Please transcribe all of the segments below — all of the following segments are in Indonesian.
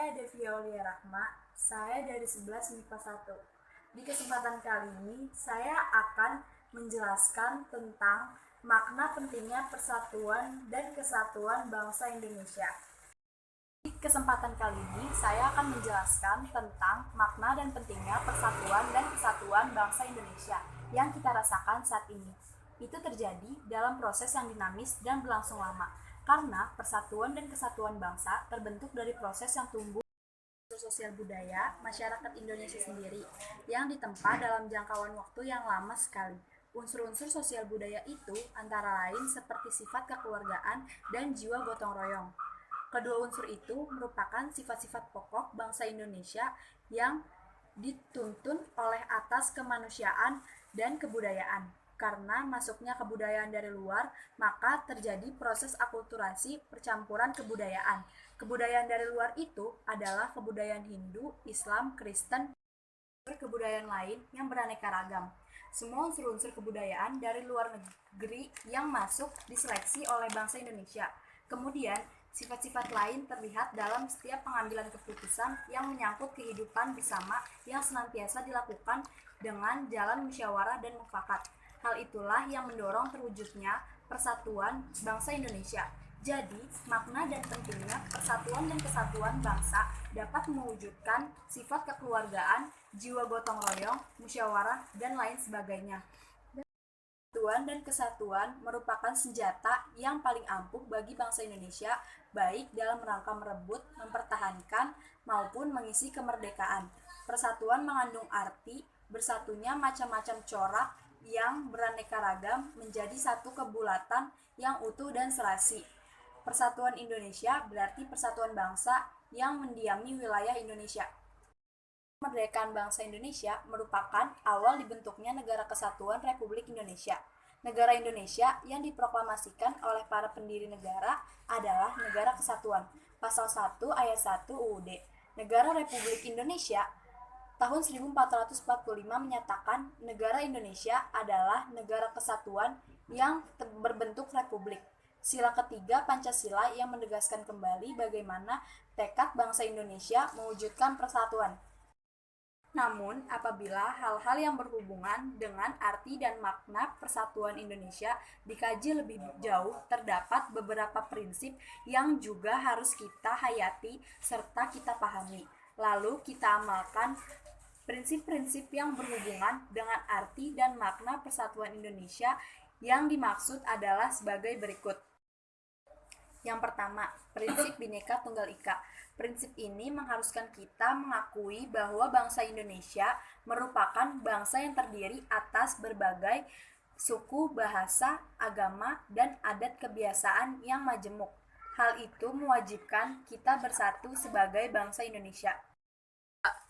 Saya Devi Aulia Rahma, saya dari 11 MIPA 1. Di kesempatan kali ini, saya akan menjelaskan tentang makna pentingnya persatuan dan kesatuan bangsa Indonesia. Di kesempatan kali ini, saya akan menjelaskan tentang makna dan pentingnya persatuan dan kesatuan bangsa Indonesia yang kita rasakan saat ini. Itu terjadi dalam proses yang dinamis dan berlangsung lama, karena persatuan dan kesatuan bangsa terbentuk dari proses yang tumbuh sosial budaya masyarakat Indonesia sendiri yang ditempa dalam jangkauan waktu yang lama sekali. Unsur-unsur sosial budaya itu antara lain seperti sifat kekeluargaan dan jiwa gotong royong. Kedua unsur itu merupakan sifat-sifat pokok bangsa Indonesia yang dituntun oleh atas kemanusiaan dan kebudayaan. Karena masuknya kebudayaan dari luar, maka terjadi proses akulturasi percampuran kebudayaan. Kebudayaan dari luar itu adalah kebudayaan Hindu, Islam, Kristen, dan kebudayaan lain yang beraneka ragam. Semua unsur-unsur kebudayaan dari luar negeri yang masuk diseleksi oleh bangsa Indonesia. Kemudian, sifat-sifat lain terlihat dalam setiap pengambilan keputusan yang menyangkut kehidupan bersama yang senantiasa dilakukan dengan jalan musyawarah dan mufakat. Hal itulah yang mendorong terwujudnya persatuan bangsa Indonesia. Jadi, makna dan pentingnya persatuan dan kesatuan bangsa dapat mewujudkan sifat kekeluargaan, jiwa gotong royong, musyawarah, dan lain sebagainya. Persatuan dan kesatuan merupakan senjata yang paling ampuh bagi bangsa Indonesia, baik dalam rangka merebut, mempertahankan, maupun mengisi kemerdekaan. Persatuan mengandung arti bersatunya macam-macam corak yang beraneka ragam menjadi satu kebulatan yang utuh dan serasi. Persatuan Indonesia berarti persatuan bangsa yang mendiami wilayah Indonesia. Kemerdekaan bangsa Indonesia merupakan awal dibentuknya Negara Kesatuan Republik Indonesia. Negara Indonesia yang diproklamasikan oleh para pendiri negara adalah Negara Kesatuan. Pasal 1 ayat 1 UUD. Negara Republik Indonesia tahun 1445 menyatakan negara Indonesia adalah negara kesatuan yang berbentuk republik. Sila ketiga Pancasila yang menegaskan kembali bagaimana tekad bangsa Indonesia mewujudkan persatuan. Namun, apabila hal-hal yang berhubungan dengan arti dan makna persatuan Indonesia dikaji lebih jauh, terdapat beberapa prinsip yang juga harus kita hayati serta kita pahami. Lalu kita amalkan prinsip-prinsip yang berhubungan dengan arti dan makna persatuan Indonesia yang dimaksud adalah sebagai berikut. Yang pertama, prinsip Bhinneka Tunggal Ika. Prinsip ini mengharuskan kita mengakui bahwa bangsa Indonesia merupakan bangsa yang terdiri atas berbagai suku, bahasa, agama, dan adat kebiasaan yang majemuk. Hal itu mewajibkan kita bersatu sebagai bangsa Indonesia.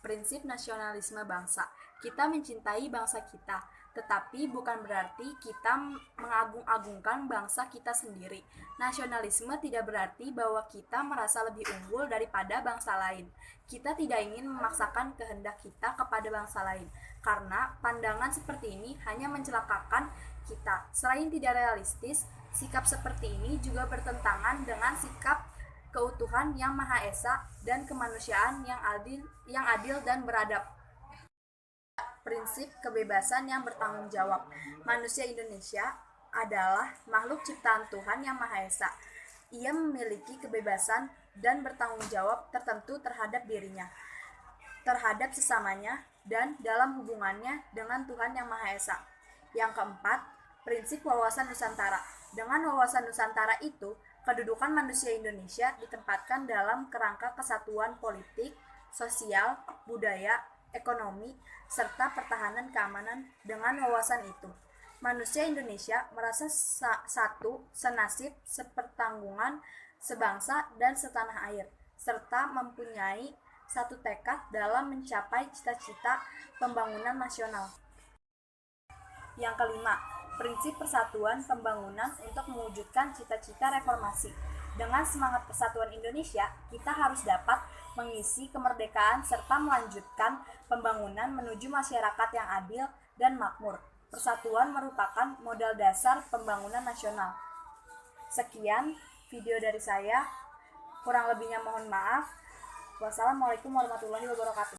Prinsip nasionalisme bangsa. Kita mencintai bangsa kita, tetapi bukan berarti kita mengagung-agungkan bangsa kita sendiri. Nasionalisme tidak berarti bahwa kita merasa lebih unggul daripada bangsa lain. Kita tidak ingin memaksakan kehendak kita kepada bangsa lain, karena pandangan seperti ini hanya mencelakakan kita. Selain tidak realistis, sikap seperti ini juga bertentangan dengan sikap keutuhan yang Maha Esa dan kemanusiaan yang adil dan beradab. Prinsip kebebasan yang bertanggung jawab. Manusia Indonesia adalah makhluk ciptaan Tuhan yang Maha Esa. Ia memiliki kebebasan dan bertanggung jawab tertentu terhadap dirinya, terhadap sesamanya, dan dalam hubungannya dengan Tuhan yang Maha Esa. Yang keempat, prinsip wawasan Nusantara. Dengan wawasan Nusantara itu, kedudukan manusia Indonesia ditempatkan dalam kerangka kesatuan politik, sosial, budaya, ekonomi, serta pertahanan keamanan. Dengan wawasan itu, manusia Indonesia merasa satu, senasib, sepertanggungan, sebangsa, dan setanah air, serta mempunyai satu tekad dalam mencapai cita-cita pembangunan nasional. Yang kelima, prinsip persatuan pembangunan untuk mewujudkan cita-cita reformasi. Dengan semangat persatuan Indonesia, kita harus dapat mengisi kemerdekaan serta melanjutkan pembangunan menuju masyarakat yang adil dan makmur. Persatuan merupakan modal dasar pembangunan nasional. Sekian video dari saya, kurang lebihnya mohon maaf. Wassalamualaikum warahmatullahi wabarakatuh.